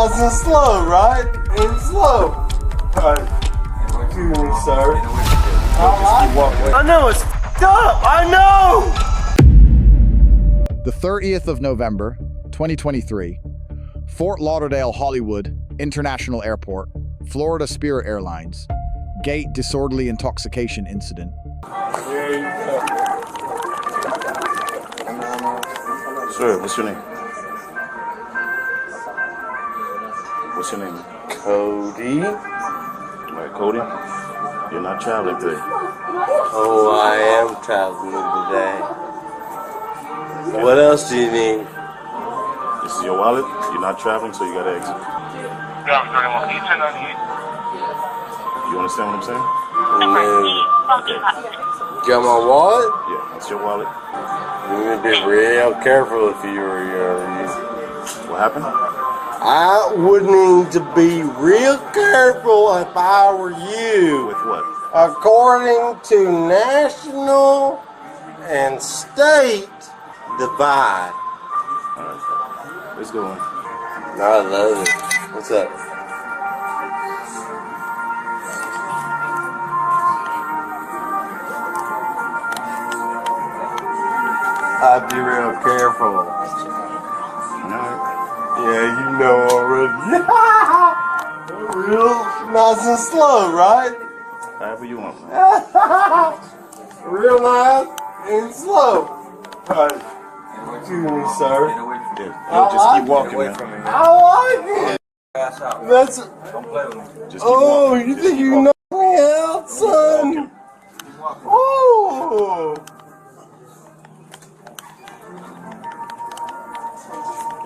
Nice and slow, right? And slow. Right. Excuse me, sir. I know it's up. I know. The 30th of November, 2023, Fort Lauderdale-Hollywood International Airport, Florida Spirit Airlines, gate disorderly intoxication incident. Sir, what's your name? What's your name? Cody. All right, Cody. You're not traveling today. Oh, I am traveling today. What else do you need? This is your wallet. You're not traveling, so you gotta exit. You understand what I'm saying? No. Got my wallet? Yeah, that's your wallet. You need to be real careful if you were here. What happened? I would need to be real careful if I were you. With what? According to national and state divide. All right, let's go on. I love it. What's up? I'd be real careful. All right. Yeah, you know already. Real nice and slow, right? However you want. Real nice and slow. Right. Excuse me, sir. Yeah, just keep walking, man. I like it. That's. Just keep Oh, walking. you Just think keep you walking. know me out, son? Oh.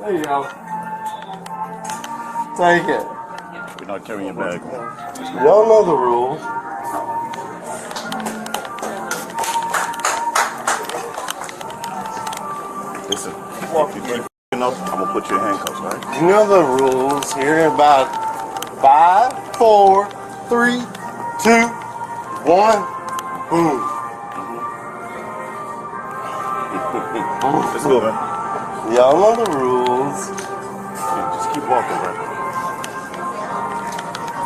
There you go. Take it. We're not carrying your bag. Y'all know the rules. Listen, if you keep f***ing up, I'm gonna put you in handcuffs, all right? You know the rules. Here in about 5, 4, 3, 2, 1. Boom. Let's go, man. Y'all know the rules. Yeah, just keep walking, bro.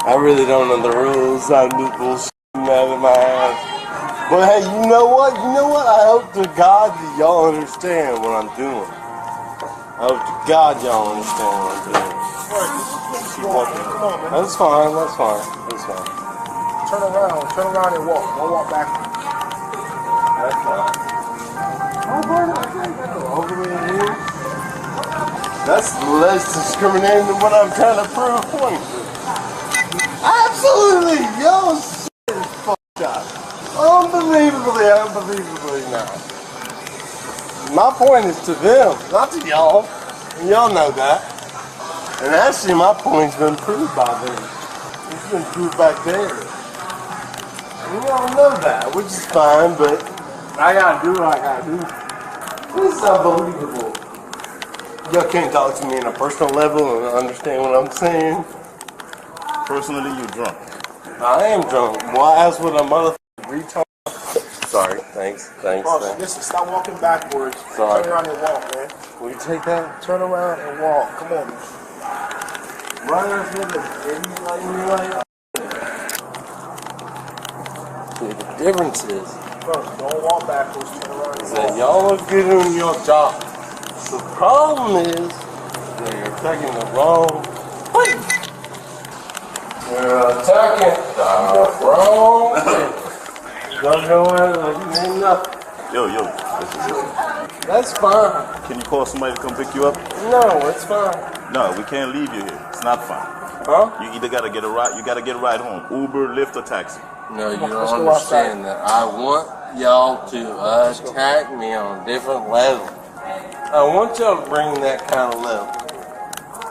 I really don't know the rules. I'm just bullshitting out of my ass. But hey, you know what? You know what? I hope to God that y'all understand what I'm doing. I hope to God y'all understand what I'm doing. Keep walking. Come on, man. That's fine. That's fine. That's fine. Turn around and walk. Don't walk backwards. That's fine. Over here. That's less discriminating than what I'm trying to prove a point. Absolutely, yo, shit is fucked up. Unbelievably not. My point is to them, not to y'all. And y'all know that. And actually, my point's been proved by them. It's been proved back there. And y'all know that, which is fine, but I gotta do what I gotta do. This is unbelievable. Y'all can't talk to me on a personal level and understand what I'm saying. Personally, you drunk. I am drunk. Why ask what a motherfucking retard? Sorry. Thanks. Listen, stop walking backwards. Sorry. Turn around and walk, man. Will you take that? Turn around and walk. Come on, man. Right there, nigga. See, the difference is First, don't walk backwards. Turn around and that walk. y'all are good on your job. The problem is that you're taking the wrong place. You're attacking the wrong place. Don't go in like you ain't nothing. Yo, listen. That's fine. Can you call somebody to come pick you up? No, it's fine. No, we can't leave you here. It's not fine. Huh? You either gotta get a ride, home. Uber, Lyft, or taxi. No, you Let's don't go understand that. I want y'all to attack me on a different level. I want y'all to bring that kind of level.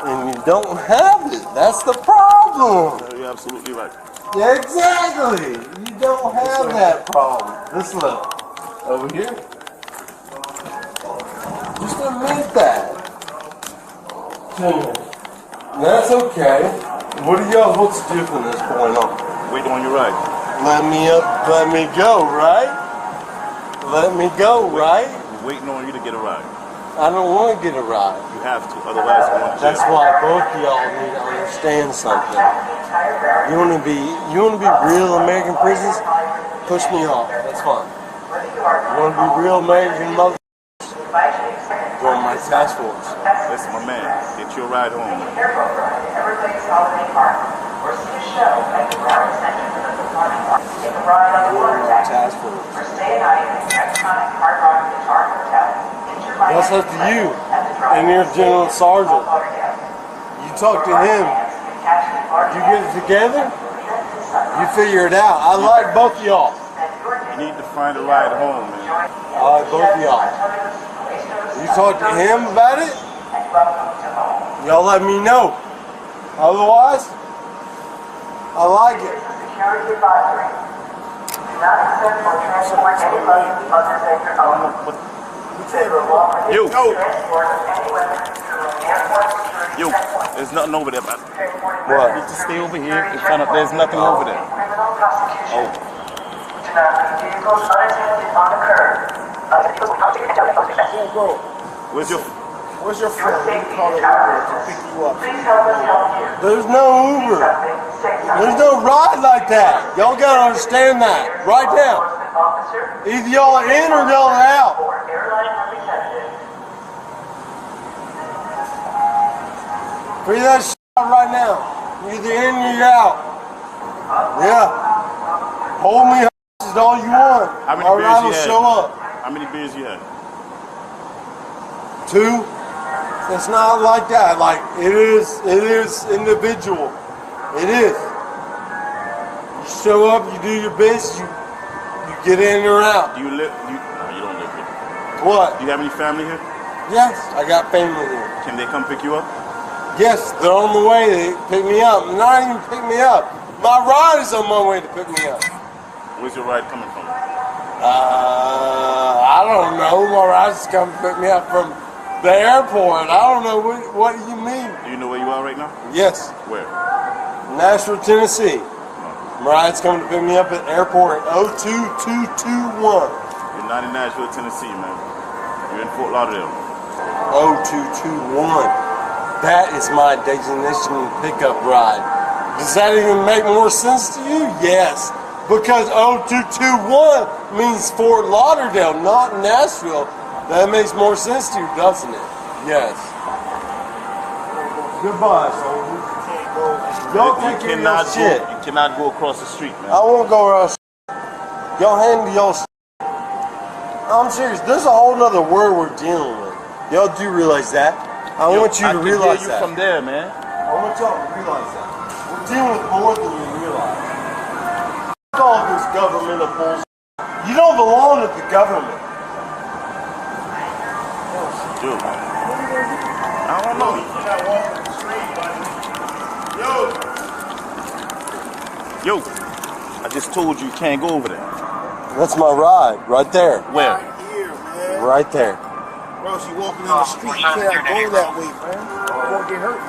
And you don't have it. That's the problem. You're absolutely right. Yeah, exactly. You don't have that problem. This level. Over here. Just admit that. That's okay. What are y'all supposed to do from this point on? Wait on your ride. Let me go, right? Let me go, right? We're waiting on you to get a ride. I don't want to get a ride. You have to, otherwise you're going to jail. That's why both of y'all need to understand something. You want to be real American prisoners? Push me off. That's fine. You want to be real American mother? Join my task force. Listen, my man, get your ride home. Man. Task force. That's up to you and your general sergeant. You talk to him. You get it together. You figure it out. I like both of y'all. You need to find a ride home, man. I like both of y'all. You talk to him about it. Y'all let me know. Otherwise, I like it. Yo, there's nothing over there, man. What? You need to stay over here in front of. There's nothing over there. Oh. Where's your friend? You call it Uber to pick you up. There's no Uber. There's no ride like that. Y'all gotta understand that right now. Either y'all are in or y'all are out. Figure that shit out right now. You're either in or you're out. Yeah. Hold me is all you want. How many All beers right, you will had? show up. How many beers you had? 2. It's not like that. Like it is individual. It is. You show up, you do your best, you get in or out. Do you live? No, you don't live here. What? Do you have any family here? Yes, I got family here. Can they come pick you up? Yes, they're on the way to pick me up. Not even pick me up. My ride is on my way to pick me up. Where's your ride coming from? I don't know. My ride's coming to pick me up from the airport. I don't know what you mean. Do you know where you are right now? Yes, Where? Nashville, Tennessee. My ride's coming to pick me up at airport 02221. You're not in Nashville, Tennessee, man. You're in Fort Lauderdale. 0221. That is my destination pickup ride. Does that even make more sense to you? Yes. Because 0221 means Fort Lauderdale, not Nashville. That makes more sense to you, doesn't it? Yes. Goodbye, soldiers. Y'all take care of your shit. You cannot go across the street, man. I won't go around. Y'all handle y'all shit. I'm serious. There's a whole nother word we're dealing with. Y'all do realize that. I want you to realize I can hear you that. from there, man. I want y'all to realize that. We're dealing with more than you realize. F all this governmental bullshit. You don't belong with the government. Dude. I don't know. Yo, I just told you can't go over there. That's my ride, right there. Where? Here, man. Right there. Bro, you walking in the street, you can't go that way, man. You're gonna get hurt.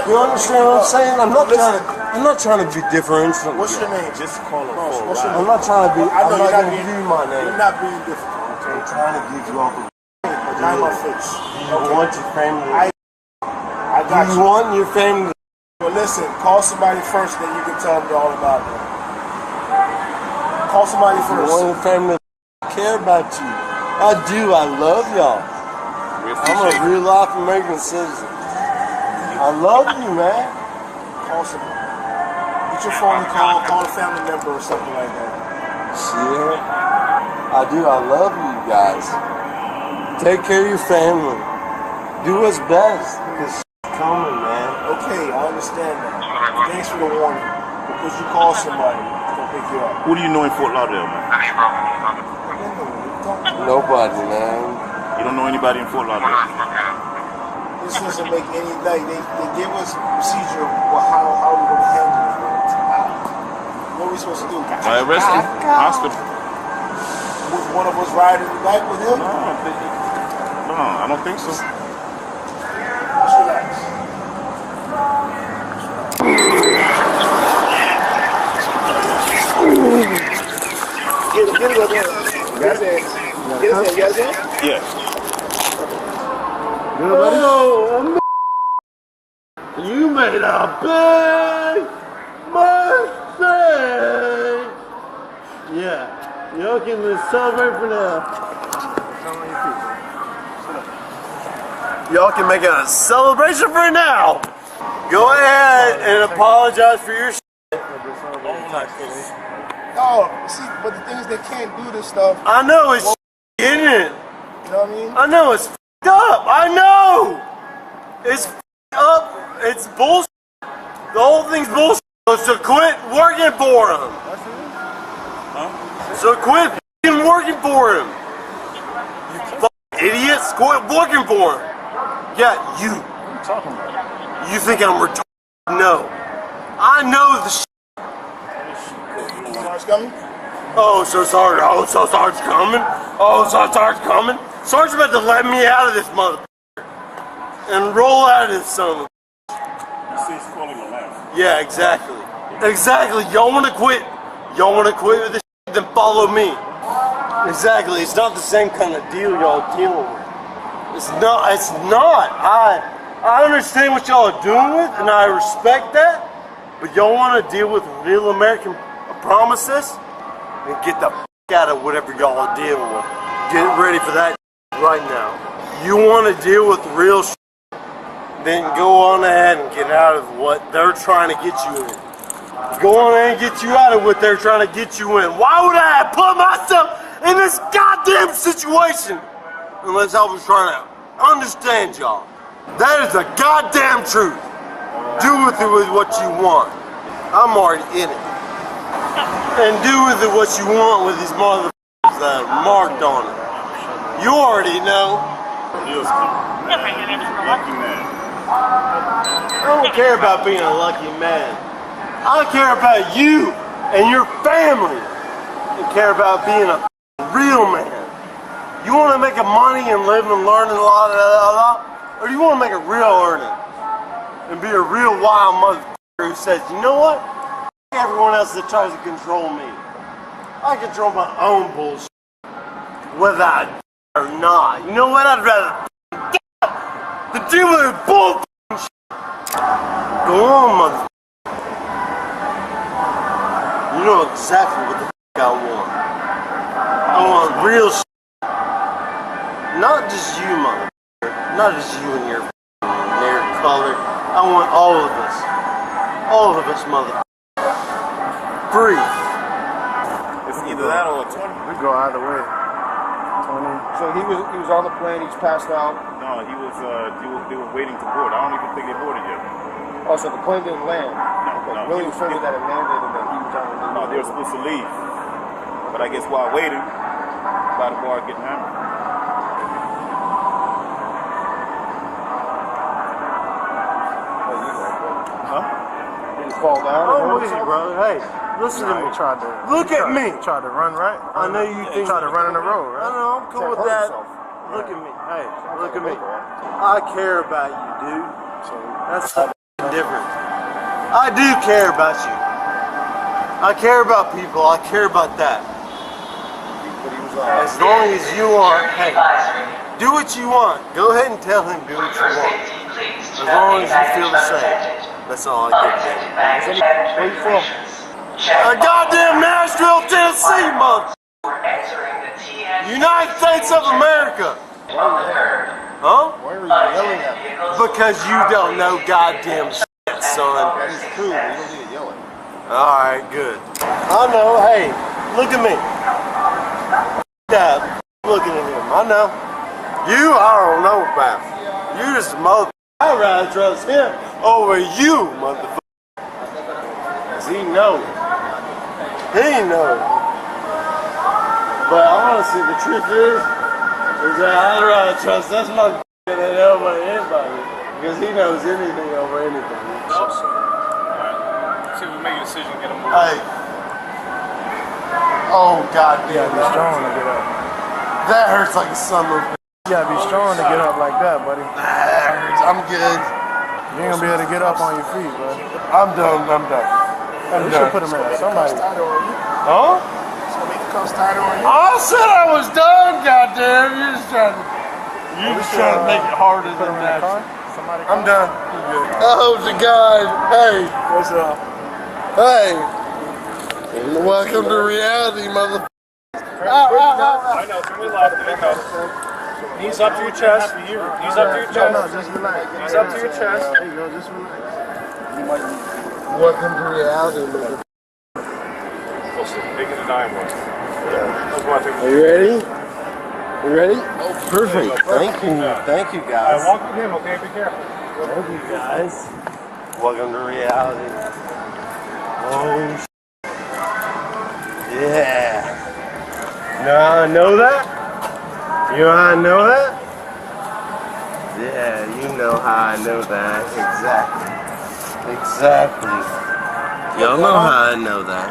You understand what I'm saying? I'm not trying to be differential. What's your name? Just call him Bro, for a what's your ride. I'm not trying to be. I know I'm you're not not going to being. give you my name. You're not being difficult. I'm trying to give you off the. But not in my face. You want your family. I got Do you you. want your family? Well, listen, call somebody first, then you can tell me all about it. Call somebody You first. want your family to care about you. I do. I love y'all. I'm a real life American citizen. I love you, man. Call somebody. Get your phone and call a family member or something like that. Shit. I do. I love you guys. Take care of your family. Do what's best. Because coming, man. Okay, I understand that. Thanks for the warning. Because you call somebody to pick you up. Who do you know in Fort Lauderdale, man? Nobody, man. You don't know anybody in Fort Lauderdale? This doesn't make any like they give us a procedure of how we're gonna handle it. What are we supposed to do? I arrest him. Hospital. Was one of us riding the bike with him? No, I don't think so. Let's relax. Get it up there. Get his hand. Get his hand. You got his hand? Yeah. Oh, you made a big mistake. Yeah, y'all can celebrate for now. Y'all can make a celebration for now. Go ahead and apologize for your shit. No, see, but the thing is, they can't do this stuff. I know it's isn't it? You know what I mean? I know it's up. I know it's up. It's bullshit. The whole thing's bullshit. So quit working for him. So quit working for him. You fucking idiots. Quit working for him. Yeah, you. What are you talking about? You think I'm retarded? No. I know the shit. Sarge coming? Oh, so sorry. Oh, so Sarge's coming. Oh, so Sarge's coming. Sarge's about to let me out of this motherfucker and roll out of this son of a. You see, he's calling a laugh. Yeah, exactly. Exactly. Y'all want to quit? Y'all want to quit with this shit? Then follow me. Exactly. It's not the same kind of deal y'all dealing with. It's not. It's not. I understand what y'all are doing with, and I respect that. But y'all want to deal with real American promises? And get the out of whatever y'all are dealing with. Get ready for that right now. You want to deal with real shit, then go on ahead and get out of what they're trying to get you in. Go on ahead and get you out of what they're trying to get you in. Why would I have put myself in this goddamn situation unless I was trying to understand y'all? That is the goddamn truth. Do with it with what you want. I'm already in it. And do with it what you want with these motherfuckers that are marked on it. You already know. Lucky man. I don't care about being a lucky man. I care about you and your family. I care about being a real man. You want to make a money and live and learn and or do you want to make a real earning and be a real wild motherfucker who says, you know what? Everyone else that tries to control me. I control my own bullshit, whether I or not. You know what? I'd rather than deal with this bullshit. Go on, motherfucker. You know exactly what the I want. I want real shit. Not just you, motherfucker. Not just you and your color. I want all of us. All of us, motherfucker. Free. It's either that or a 20. We go either way. 20. So he was on the plane. He's passed out. No, he was. They were waiting to board. I don't even think they boarded yet. Oh, so the plane didn't land. No. William told me that it landed and that he was on the plane. No, they were supposed to leave. But I guess while waiting, by the bar getting hammered. Huh? Did he fall down? Oh, easy, brother. Hey, listen to me. Look at me. Tried to run right. I know you think. Tried to run in the road, right? I know, I'm cool with that. Look at me. Hey, look at me. I care about you, dude. That's different. I do care about you. I care about people. I care about that. As long as you want, hey, do what you want. Go ahead and tell him do what you want. As long as you feel the same. That's all I can do. Where you from? Goddamn Nashville, Tennessee, mother. United States of America. Huh? Why are you yelling at me? Because you don't know goddamn shit, son. That is true, but you don't need to yell at me. Alright, good. I know, hey, look at me. Yeah, looking at him, I know. You, I don't know about. You just a mother. I'd rather trust him over you, motherfucker. Cause he knows. He knows. But honestly, the truth is that I'd rather trust this motherfucker than over anybody. Because he knows anything over anything. See if we make a decision to get him moved. Hey. Oh, God damn. Be strong to get up. That hurts like a son of a bitch. You gotta be strong to get up like that, buddy. That hurts. I'm good. You ain't gonna be able to get up on your feet, bro. I'm done. We should put him in. Somebody. Huh? handcuffs tied on you. I said I was done, goddamn. You're just trying to make it harder than that. I'm done. I hope to God. Hey. What's up? Hey. Welcome to reality, mother. I know, turn your left, there you go. Knees up to your chest. Knees up to your chest. No, just relax. Knees up to your chest. There you go, just relax. Welcome to reality, mother. Supposed to big in the dime was. Are you ready? You ready? Oh, perfect. Thank you. Thank you, guys. Walk with him, okay? Be careful. Thank you, guys. Welcome to reality. Oh, yeah. You know how I know that? You know how I know that? Yeah, you know how I know that. Exactly. Y'all know how I know that.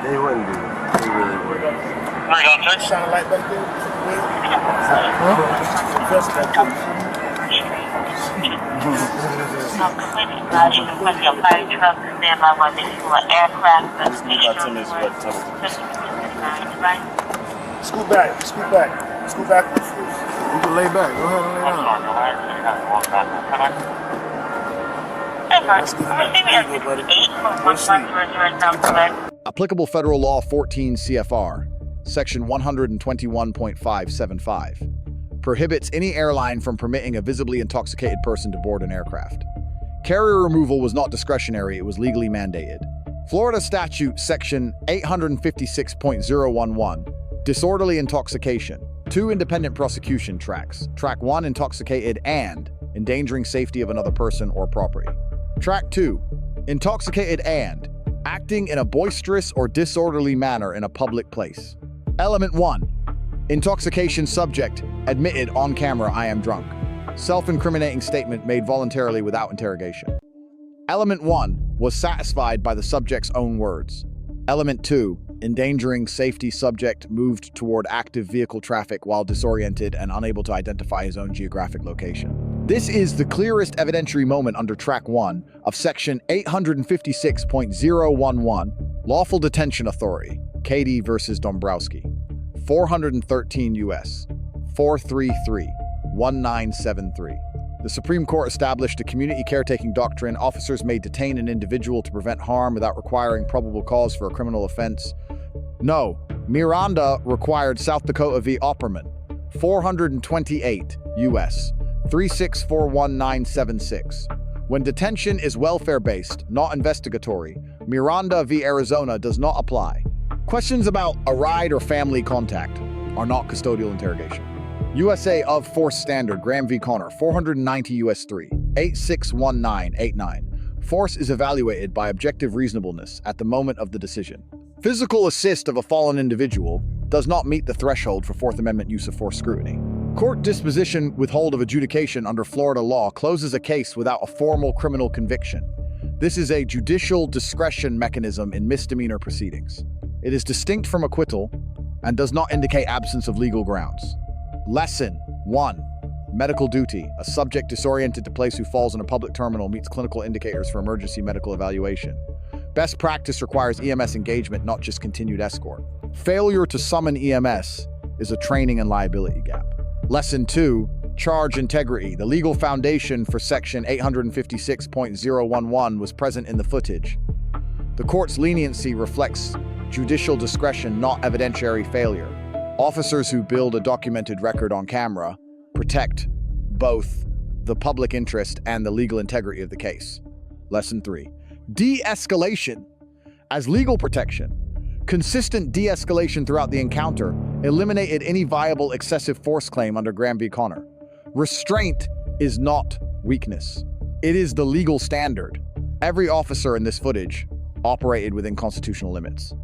They wouldn't do it. They really wouldn't. Shine a light back there. Scoot back. Scoot back. You can lay back. Go ahead and lay down. Applicable Federal Law 14 C.F.R. Section 121.575 prohibits any airline from permitting a visibly intoxicated person to board an aircraft. Carrier removal was not discretionary, it was legally mandated. Florida Statute Section 856.011, Disorderly Intoxication. 2 independent prosecution tracks. Track 1, Intoxicated and endangering safety of another person or property. Track 2, Intoxicated and acting in a boisterous or disorderly manner in a public place. Element 1, intoxication subject, admitted on camera, I am drunk. Self-incriminating statement made voluntarily without interrogation. Element 1 was satisfied by the subject's own words. Element 2, endangering safety subject moved toward active vehicle traffic while disoriented and unable to identify his own geographic location. This is the clearest evidentiary moment under Track 1 of Section 856.011, Lawful Detention Authority, Cady versus Dombrowski, 413 U.S. 433-1973. The Supreme Court established a community caretaking doctrine. Officers may detain an individual to prevent harm without requiring probable cause for a criminal offense. No, Miranda required South Dakota v. Opperman, 428 U.S. 3641976. When detention is welfare-based, not investigatory, Miranda v. Arizona does not apply. Questions about a ride or family contact are not custodial interrogation. USA of Force Standard, Graham v. Connor, 490 U.S. 3, 861989. Force is evaluated by objective reasonableness at the moment of the decision. Physical assist of a fallen individual does not meet the threshold for Fourth Amendment use of force scrutiny. Court disposition withhold of adjudication under Florida law closes a case without a formal criminal conviction. This is a judicial discretion mechanism in misdemeanor proceedings. It is distinct from acquittal and does not indicate absence of legal grounds. Lesson 1. Medical duty. A subject disoriented to place who falls in a public terminal meets clinical indicators for emergency medical evaluation. Best practice requires EMS engagement, not just continued escort. Failure to summon EMS is a training and liability gap. Lesson 2. Charge integrity. The legal foundation for Section 856.011 was present in the footage. The court's leniency reflects judicial discretion, not evidentiary failure. Officers who build a documented record on camera protect both the public interest and the legal integrity of the case. Lesson 3. De-escalation. As legal protection, consistent de-escalation throughout the encounter eliminated any viable excessive force claim under Graham v. Connor. Restraint is not weakness. It is the legal standard. Every officer in this footage operated within constitutional limits.